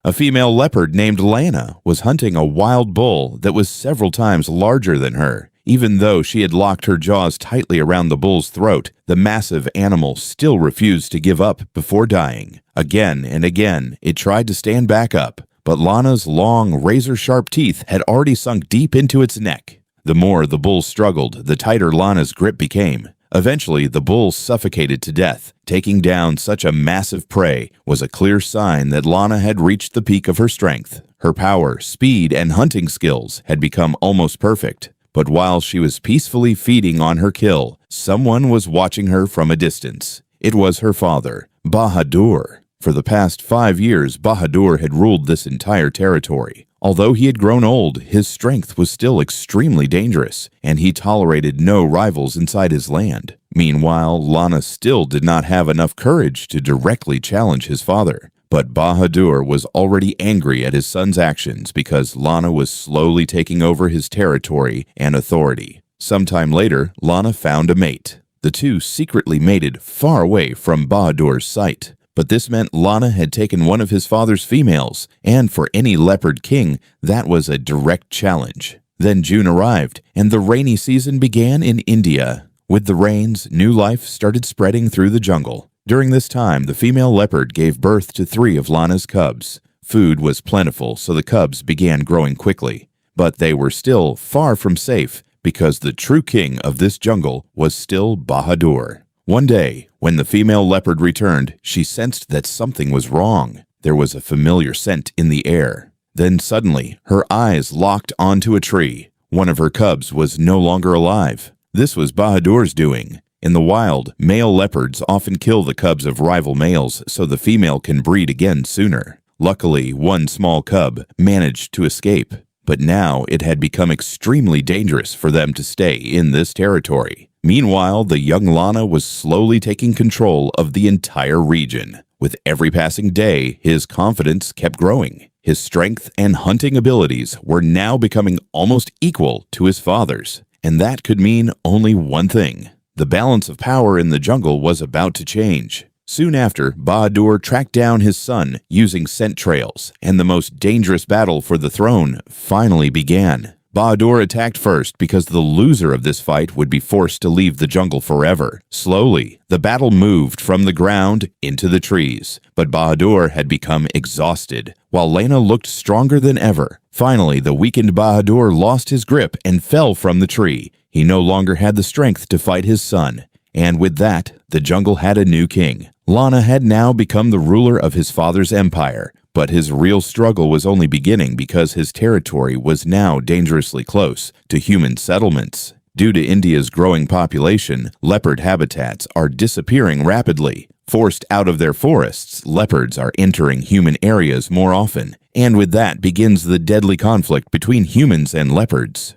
A female leopard named Lana was hunting a wild bull that was several times larger than her. Even though she had locked her jaws tightly around the bull's throat, the massive animal still refused to give up before dying. Again and again, it tried to stand back up, but Lana's long, razor-sharp teeth had already sunk deep into its neck. The more the bull struggled, the tighter Lana's grip became. Eventually, the bull suffocated to death. Taking down such a massive prey was a clear sign that Lana had reached the peak of her strength. Her power, speed, and hunting skills had become almost perfect. But while she was peacefully feeding on her kill, someone was watching her from a distance. It was her father, Bahadur. For the past 5 years, Bahadur had ruled this entire territory. Although he had grown old, his strength was still extremely dangerous, and he tolerated no rivals inside his land. Meanwhile, Lana still did not have enough courage to directly challenge his father. But Bahadur was already angry at his son's actions because Lana was slowly taking over his territory and authority. Sometime later, Lana found a mate. The two secretly mated far away from Bahadur's sight. But this meant Lana had taken one of his father's females, and for any leopard king, that was a direct challenge. Then June arrived, and the rainy season began in India. With the rains, new life started spreading through the jungle. During this time, the female leopard gave birth to 3 of Lana's cubs. Food was plentiful, so the cubs began growing quickly. But they were still far from safe, because the true king of this jungle was still Bahadur. One day, when the female leopard returned, she sensed that something was wrong. There was a familiar scent in the air. Then suddenly, her eyes locked onto a tree. One of her cubs was no longer alive. This was Bahadur's doing. In the wild, male leopards often kill the cubs of rival males so the female can breed again sooner. Luckily, one small cub managed to escape, but now it had become extremely dangerous for them to stay in this territory. Meanwhile, the young Lana was slowly taking control of the entire region. With every passing day, his confidence kept growing. His strength and hunting abilities were now becoming almost equal to his father's. And that could mean only one thing. The balance of power in the jungle was about to change. Soon after, Bahadur tracked down his son using scent trails, and the most dangerous battle for the throne finally began. Bahadur attacked first because the loser of this fight would be forced to leave the jungle forever. Slowly, the battle moved from the ground into the trees, but Bahadur had become exhausted, while Lana looked stronger than ever. Finally, the weakened Bahadur lost his grip and fell from the tree. He no longer had the strength to fight his son. And with that, the jungle had a new king. Lana had now become the ruler of his father's empire, but his real struggle was only beginning because his territory was now dangerously close to human settlements. Due to India's growing population, leopard habitats are disappearing rapidly. Forced out of their forests, leopards are entering human areas more often, and with that begins the deadly conflict between humans and leopards.